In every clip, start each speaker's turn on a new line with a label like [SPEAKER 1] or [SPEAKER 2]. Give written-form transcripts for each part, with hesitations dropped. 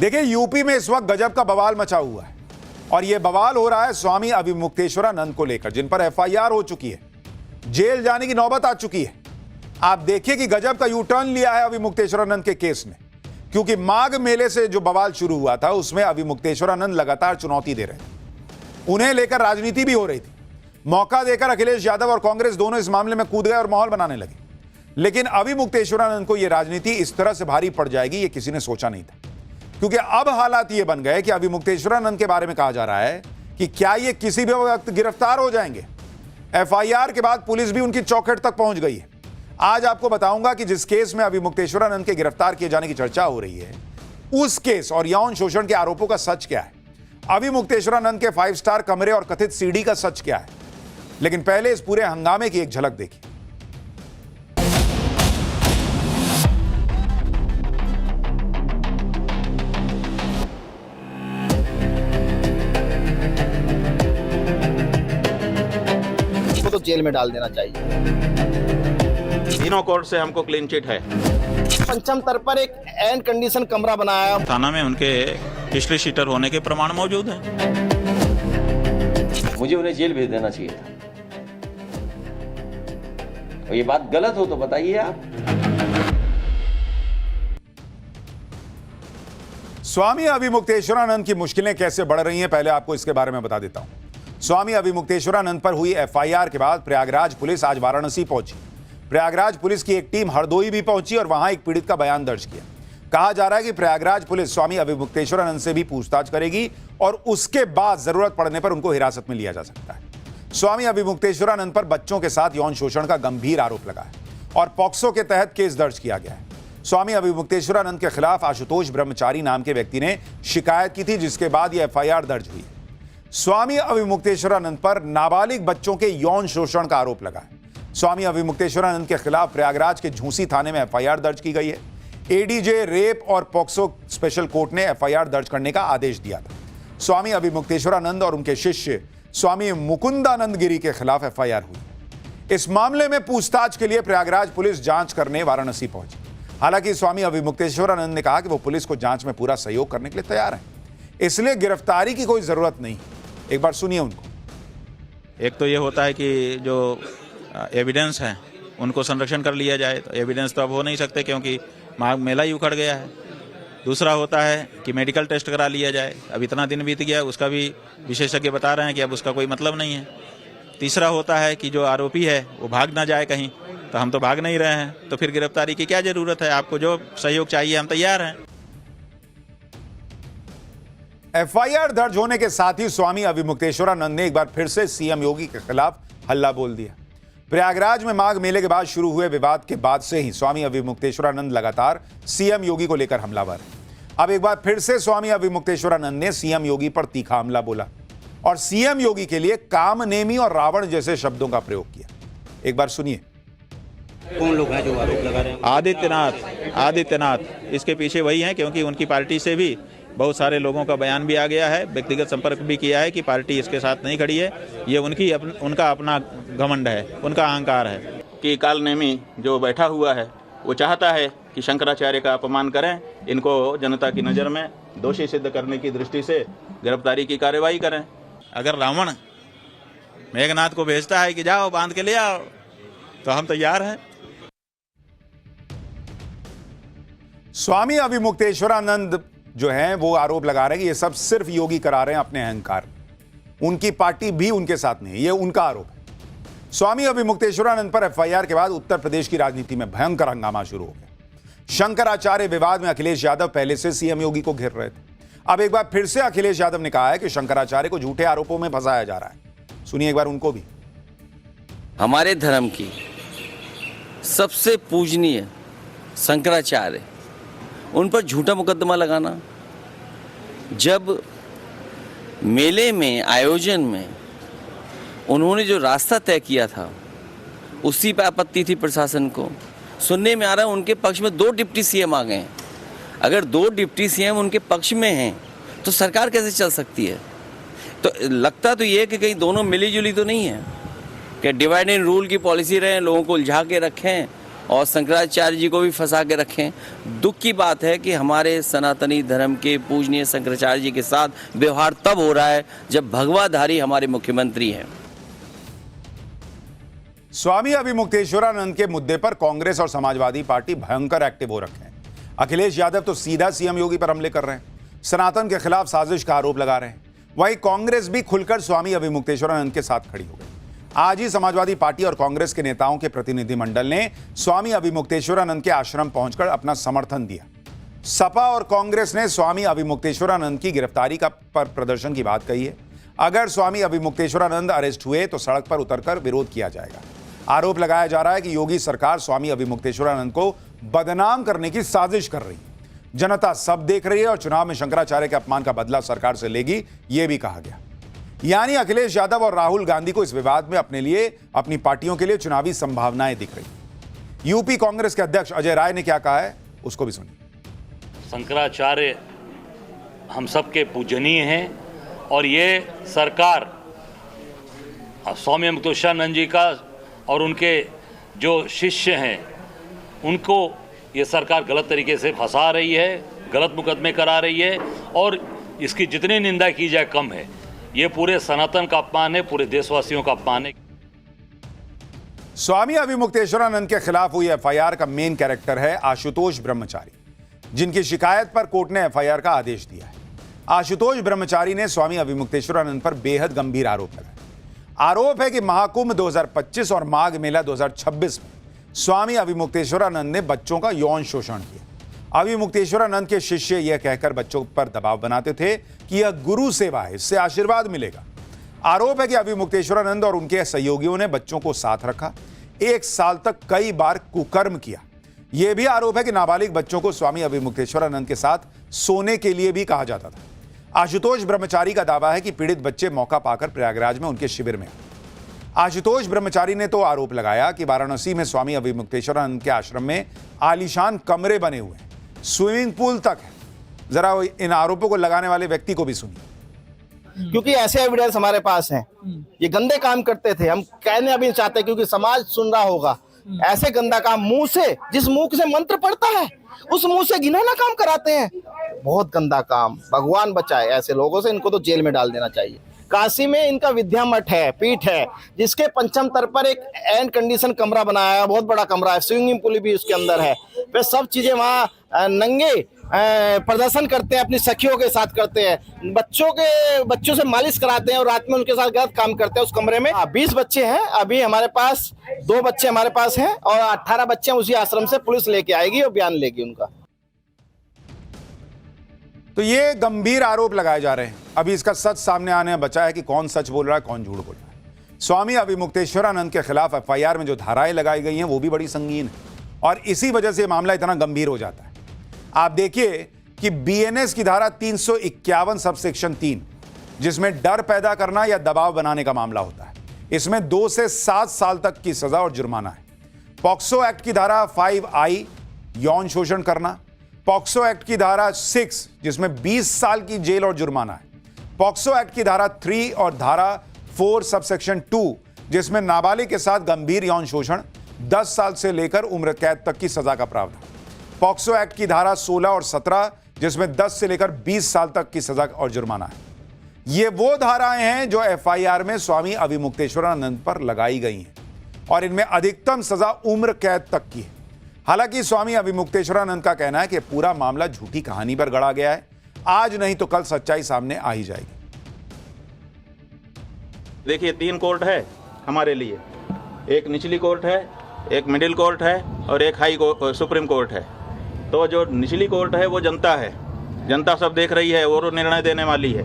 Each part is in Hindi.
[SPEAKER 1] देखिए, यूपी में इस वक्त गजब का बवाल मचा हुआ है और यह बवाल हो रहा है स्वामी अविमुक्तेश्वरानंद को लेकर, जिन पर एफआईआर हो चुकी है, जेल जाने की नौबत आ चुकी है। आप देखिए कि गजब का यू टर्न लिया है अविमुक्तेश्वरानंद के केस ने, क्योंकि माघ मेले से जो बवाल शुरू हुआ था उसमें अविमुक्तेश्वरानंद लगातार चुनौती दे रहे थे। उन्हें लेकर राजनीति भी हो रही थी। मौका देकर अखिलेश यादव और कांग्रेस दोनों इस मामले में कूद गए और माहौल बनाने लगे। लेकिन अविमुक्तेश्वरानंद को यह राजनीति इस तरह से भारी पड़ जाएगी, यह किसी ने सोचा नहीं था, क्योंकि अब हालात ये बन गए कि अविमुक्तेश्वरानंद के बारे में कहा जा रहा है कि क्या ये किसी भी वक्त गिरफ्तार हो जाएंगे। एफआईआर के बाद पुलिस भी उनकी चौखट तक पहुंच गई है। आज आपको बताऊंगा कि जिस केस में अविमुक्तेश्वरानंद के गिरफ्तार किए जाने की चर्चा हो रही है, उस केस और यौन शोषण के आरोपों का सच क्या है, अविमुक्तेश्वरानंद के 5 स्टार कमरे और कथित सीडी का सच क्या है। लेकिन पहले इस पूरे हंगामे की एक झलक देखिए।
[SPEAKER 2] तो जेल में डाल देना चाहिए।
[SPEAKER 3] तीनों कोर्ट से हमको क्लीन चिट है।
[SPEAKER 2] पंचम तर पर एक एंड कंडीशन कमरा बनाया।
[SPEAKER 3] थाना में उनके हिस्ट्री शीटर होने के प्रमाण मौजूद हैं।
[SPEAKER 4] मुझे उन्हें जेल भेज देना चाहिए था। और ये बात गलत हो तो बताइए आप।
[SPEAKER 1] स्वामी अविमुक्तेश्वरानंद की मुश्किलें कैसे बढ़ रही हैं, पहले आपको इसके बारे में बता देता हूं। स्वामी अविमुक्तेश्वरानंद पर हुई एफआईआर के बाद प्रयागराज पुलिस आज वाराणसी पहुंची। प्रयागराज पुलिस की एक टीम हरदोई भी पहुंची और वहां एक पीड़ित का बयान दर्ज किया। कहा जा रहा है कि प्रयागराज पुलिस स्वामी अविमुक्तेश्वरानंद से भी पूछताछ करेगी और उसके बाद जरूरत पड़ने पर उनको हिरासत में लिया जा सकता है। स्वामी अविमुक्तेश्वरानंद पर बच्चों के साथ यौन शोषण का गंभीर आरोप लगा है और पॉक्सो के तहत केस दर्ज किया गया है। स्वामी अविमुक्तेश्वरानंद के खिलाफ आशुतोष ब्रह्मचारी नाम के व्यक्ति ने शिकायत की थी, जिसके बाद यह एफआईआर दर्ज हुई। स्वामी अविमुक्तेश्वरानंद पर नाबालिग बच्चों के यौन शोषण का आरोप लगा है। स्वामी अविमुक्तेश्वरानंद के खिलाफ प्रयागराज के झूसी थाने में एफआईआर दर्ज की गई है। एडीजे रेप और पॉक्सो स्पेशल कोर्ट ने एफआईआर दर्ज करने का आदेश दिया था। स्वामी अविमुक्तेश्वरानंद और उनके शिष्य स्वामी मुकुंदानंद गिरी के खिलाफ एफआईआर हुई। इस मामले में पूछताछ के लिए प्रयागराज पुलिस जांच करने वाराणसी पहुंची। हालांकि स्वामी अविमुक्तेश्वरानंद ने कहा कि वो पुलिस को जांच में पूरा सहयोग करने के लिए तैयार है, इसलिए गिरफ्तारी की कोई जरूरत नहीं। एक बार सुनिए उनको।
[SPEAKER 3] एक तो ये होता है कि जो एविडेंस है उनको संरक्षण कर लिया जाए, तो एविडेंस तो अब हो नहीं सकते क्योंकि माघ मेला ही उखड़ गया है। दूसरा होता है कि मेडिकल टेस्ट करा लिया जाए। अब इतना दिन बीत गया, उसका भी विशेषज्ञ बता रहे हैं कि अब उसका कोई मतलब नहीं है। तीसरा होता है कि जो आरोपी है वो भाग ना जाए कहीं, तो हम तो भाग नहीं रहे हैं, तो फिर गिरफ्तारी की क्या जरूरत है। आपको जो सहयोग चाहिए हम तैयार हैं।
[SPEAKER 1] एफआईआर दर्ज होने के साथ ही स्वामी अविमुक्तेश्वरानंद ने एक बार फिर से सीएम योगी के खिलाफ हल्ला बोल दिया। प्रयागराज में माघ मेले के बाद शुरू हुए विवाद के बाद से ही स्वामी अविमुक्तेश्वरानंद लगातार सीएम योगी को लेकर हमलावर है। अब एक बार फिर से स्वामी अविमुक्तेश्वरानंद ने सीएम योगी पर तीखा हमला बोला और सीएम योगी के लिए कामनेमी और रावण जैसे शब्दों का प्रयोग किया। एक बार सुनिए।
[SPEAKER 5] कौन लोग हैं जो आरोप लगा रहे हैं?
[SPEAKER 3] आदित्यनाथ इसके पीछे वही हैं, क्योंकि उनकी पार्टी से भी बहुत सारे लोगों का बयान भी आ गया है, व्यक्तिगत संपर्क भी किया है कि पार्टी इसके साथ नहीं खड़ी है। ये उनका अपना घमंड है, उनका अहंकार है कि कालनेमी जो बैठा हुआ है वो चाहता है कि शंकराचार्य का अपमान करें, इनको जनता की नज़र में दोषी सिद्ध करने की दृष्टि से गिरफ्तारी की कार्रवाई करें। अगर रावण मेघनाथ को भेजता है कि जाओ बांध के ले आओ, तो हम तैयार हैं।
[SPEAKER 1] स्वामी अविमुक्तेश्वरानंद जो है वो आरोप लगा रहे हैं कि ये सब सिर्फ योगी करा रहे हैं अपने अहंकार, उनकी पार्टी भी उनके साथ नहीं है, ये उनका आरोप है। स्वामी अविमुक्तेश्वरानंद पर एफआईआर के बाद उत्तर प्रदेश की राजनीति में भयंकर हंगामा शुरू हो गया। शंकराचार्य विवाद में अखिलेश यादव पहले से सीएम योगी को घेर रहे थे। अब एक बार फिर से अखिलेश यादव ने कहा है कि शंकराचार्य को झूठे आरोपों में फंसाया जा रहा है। सुनिए एक बार उनको भी।
[SPEAKER 4] हमारे धर्म की सबसे पूजनीय शंकराचार्य, उन पर झूठा मुकदमा लगाना। जब मेले में आयोजन में उन्होंने जो रास्ता तय किया था उसी पर आपत्ति थी प्रशासन को। सुनने में आ रहा है उनके पक्ष में 2 डिप्टी सीएम आ गए हैं। अगर 2 डिप्टी सीएम उनके पक्ष में हैं तो सरकार कैसे चल सकती है? तो लगता तो ये कि कहीं दोनों मिली जुली तो नहीं है, कि डिवाइड एंड रूल की पॉलिसी रहे, लोगों को उलझा के रखें और शंकराचार्य जी को भी फंसा के रखें। दुख की बात है कि हमारे सनातनी धर्म के पूजनीय शंकराचार्य जी के साथ व्यवहार तब हो रहा है जब भगवाधारी हमारे मुख्यमंत्री हैं।
[SPEAKER 1] स्वामी अभिमुक्तेश्वरानंद के मुद्दे पर कांग्रेस और समाजवादी पार्टी भयंकर एक्टिव हो रखे हैं। अखिलेश यादव तो सीधा सीएम योगी पर हमले कर रहे हैं, सनातन के खिलाफ साजिश का आरोप लगा रहे हैं। वहीं कांग्रेस भी खुलकर स्वामी अभिमुक्तेश्वरानंद के साथ खड़ी हो गई। आज ही समाजवादी पार्टी और कांग्रेस के नेताओं के प्रतिनिधिमंडल ने स्वामी अभिमुक्तेश्वरानंद के आश्रम पहुंचकर अपना समर्थन दिया। सपा और कांग्रेस ने स्वामी अभिमुक्तेश्वरानंद की गिरफ्तारी पर प्रदर्शन की बात कही है। अगर स्वामी अभिमुक्तेश्वरानंद अरेस्ट हुए तो सड़क पर उतरकर विरोध किया जाएगा। आरोप लगाया जा रहा है कि योगी सरकार स्वामी अभिमुक्तेश्वरानंद को बदनाम करने की साजिश कर रही है। जनता सब देख रही है और चुनाव में शंकराचार्य के अपमान का बदला सरकार से लेगी, यह भी कहा गया। यानी अखिलेश यादव और राहुल गांधी को इस विवाद में अपने लिए, अपनी पार्टियों के लिए चुनावी संभावनाएं दिख रही। यूपी कांग्रेस के अध्यक्ष अजय राय ने क्या कहा है, उसको भी सुनिए।
[SPEAKER 6] शंकराचार्य हम सबके पूजनीय हैं और ये सरकार स्वामी अभिमुक्तेश्वरानंद जी का और उनके जो शिष्य हैं उनको ये सरकार गलत तरीके से फंसा रही है, गलत मुकदमे करा रही है और इसकी जितनी निंदा की जाए कम है। ये पूरे सनातन का अपमान है, पूरे देशवासियों का अपमान है।
[SPEAKER 1] स्वामी अभिमुक्तेश्वरानंद के खिलाफ हुई एफआईआर का मेन कैरेक्टर है आशुतोष ब्रह्मचारी, जिनकी शिकायत पर कोर्ट ने एफआईआर का आदेश दिया है। आशुतोष ब्रह्मचारी ने स्वामी अभिमुक्तेश्वरानंद पर बेहद गंभीर आरोप लगाए। आरोप है कि महाकुंभ 2025 और माघ मेला 2026 में स्वामी अभिमुक्तेश्वरानंद ने बच्चों का यौन शोषण किया। अभिमुक्तेश्वरानंद के शिष्य यह कहकर बच्चों पर दबाव बनाते थे कि यह गुरु सेवा है, इससे आशीर्वाद मिलेगा। आरोप है कि अभिमुक्तेश्वरानंद और उनके सहयोगियों ने बच्चों को साथ रखा, 1 साल तक कई बार कुकर्म किया। यह भी आरोप है कि नाबालिग बच्चों को स्वामी अभिमुक्तेश्वरानंद के साथ सोने के लिए भी कहा जाता था। आशुतोष ब्रह्मचारी का दावा है कि पीड़ित बच्चे मौका पाकर प्रयागराज में उनके शिविर में आए। आशुतोष ब्रह्मचारी ने तो आरोप लगाया कि वाराणसी में स्वामी अभिमुक्तेश्वरानंद के आश्रम में आलीशान कमरे बने हुए हैं, स्विमिंग पूल तक है। जरा इन आरोपों को लगाने वाले व्यक्ति को भी सुनिए।
[SPEAKER 2] क्योंकि ऐसे एविडेंस हमारे पास हैं, ये गंदे काम करते थे। हम कहने अभी चाहते क्योंकि समाज सुन रहा होगा। ऐसे गंदा काम मुंह से, जिस मुंह से मंत्र पड़ता है उस मुंह से घिनौना काम कराते हैं। बहुत गंदा काम, भगवान बचाए ऐसे लोगों से। इनको तो जेल में डाल देना चाहिए। काशी में इनका विद्या मठ है, पीठ है, जिसके पंचम तर पर एक एयर कंडीशन कमरा बनाया है, बहुत बड़ा कमरा है, स्विमिंग पूल भी उसके अंदर है। वे सब चीजें वहाँ नंगे प्रदर्शन करते हैं, अपनी सखियों के साथ करते हैं, बच्चों से मालिश कराते हैं और रात में उनके साथ गलत काम करते हैं उस कमरे में। 20 बच्चे हैं अभी हमारे पास, 2 बच्चे हमारे पास हैं और 18 बच्चे उसी आश्रम से पुलिस लेके आएगी और बयान लेगी उनका।
[SPEAKER 1] तो ये गंभीर आरोप लगाए जा रहे हैं। अभी इसका सच सामने आने में बचा है कि कौन सच बोल रहा है, कौन झूठ बोल रहा है। स्वामी अभिमुक्तेश्वरानंद के खिलाफ एफआईआर में जो धाराएं लगाई गई हैं वो भी बड़ी संगीन है और इसी वजह से मामला इतना गंभीर हो जाता है। आप देखिए कि बीएनएस की धारा 351 सबसेक्शन 3, जिसमें डर पैदा करना या दबाव बनाने का मामला होता है, इसमें 2 से 7 साल तक की सजा और जुर्माना है। पॉक्सो एक्ट की धारा 5I, यौन शोषण करना। पॉक्सो एक्ट की धारा 6, जिसमें 20 साल की जेल और जुर्माना है। पॉक्सो एक्ट की धारा 3 और धारा 4 सबसेक्शन 2, जिसमें नाबालिग के साथ गंभीर यौन शोषण, 10 साल से लेकर उम्र कैद तक की सजा का प्रावधान। पॉक्सो एक्ट की धारा 16 और 17, जिसमें 10 से लेकर 20 साल तक की सजा और जुर्माना है। ये वो धाराएं हैं जो एफआईआर में स्वामी अभिमुक्तेश्वरानंद पर लगाई गई हैं और इनमें अधिकतम सजा उम्र कैद तक की है। हालांकि स्वामी अभिमुक्तेश्वरानंद का कहना है कि पूरा मामला झूठी कहानी पर गढ़ा गया है। आज नहीं तो कल सच्चाई सामने आ ही जाएगी।
[SPEAKER 3] देखिए 3 कोर्ट है हमारे लिए, एक निचली कोर्ट है, एक मिडिल कोर्ट है और एक सुप्रीम कोर्ट है। तो जो निचली कोर्ट है वो जनता है, जनता सब देख रही है और निर्णय देने वाली है।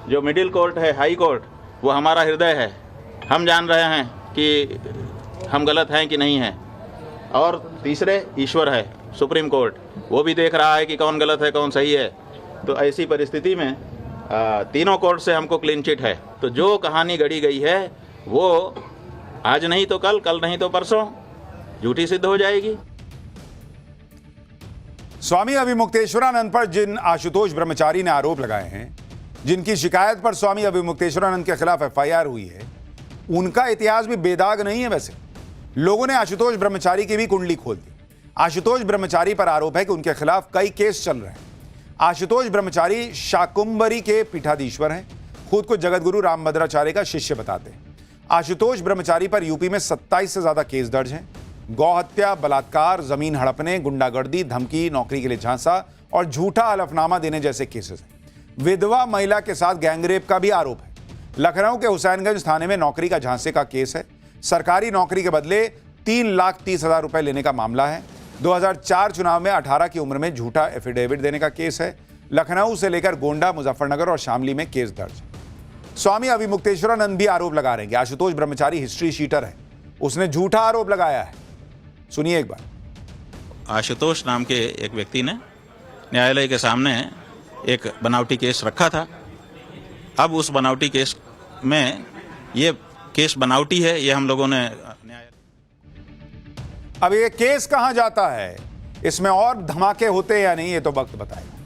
[SPEAKER 3] जो मिडिल कोर्ट है, हाई कोर्ट, वो हमारा हृदय है। हम जान रहे हैं कि हम गलत हैं कि नहीं हैं। और तीसरे ईश्वर है, सुप्रीम कोर्ट, वो भी देख रहा है कि कौन गलत है कौन सही है। तो ऐसी परिस्थिति में तीनों कोर्ट से हमको क्लीन चिट है। तो जो कहानी गढ़ी गई है वो आज नहीं तो कल, कल नहीं तो परसों झूठी सिद्ध हो जाएगी।
[SPEAKER 1] स्वामी अभिमुक्तेश्वरानंद पर जिन आशुतोष ब्रह्मचारी ने आरोप लगाए हैं, जिनकी शिकायत पर स्वामी अभिमुक्तेश्वरानंद के खिलाफ एफआईआर हुई है, उनका इतिहास भी बेदाग नहीं है। वैसे लोगों ने आशुतोष ब्रह्मचारी की भी कुंडली खोल दी। आशुतोष ब्रह्मचारी पर आरोप है कि उनके खिलाफ कई केस चल रहे हैं। आशुतोष ब्रह्मचारी शाकुंभरी के पीठाधीश्वर हैं, खुद को जगतगुरु रामभद्राचार्य का शिष्य बताते हैं। आशुतोष ब्रह्मचारी पर यूपी में 27 से ज्यादा केस दर्ज हैं। गौ हत्या, बलात्कार, जमीन हड़पने, गुंडागर्दी, धमकी, नौकरी के लिए झांसा और झूठा हलफनामा देने जैसे केसेस हैं। विधवा महिला के साथ गैंगरेप का भी आरोप है। लखनऊ के हुसैनगंज थाने में नौकरी का झांसे का केस है। सरकारी नौकरी के बदले 3,30,000 रुपए लेने का मामला है। 2004 चुनाव में 18 की उम्र में झूठा एफिडेविट देने का केस है। लखनऊ से लेकर गोंडा, मुजफ्फरनगर और शामली में केस दर्ज है। स्वामी अविमुक्तेश्वरानंद भी आरोप लगा रहे हैं कि आशुतोष ब्रह्मचारी हिस्ट्री शीटर है, उसने झूठा आरोप लगाया है। सुनिए एक बार।
[SPEAKER 3] आशुतोष नाम के एक व्यक्ति ने न्यायालय के सामने एक बनावटी केस रखा था। अब उस बनावटी केस में ये केस बनावटी है, ये हम लोगों ने
[SPEAKER 1] अब ये केस कहां जाता है, इसमें और धमाके होते हैं या नहीं, ये तो वक्त बताएगा।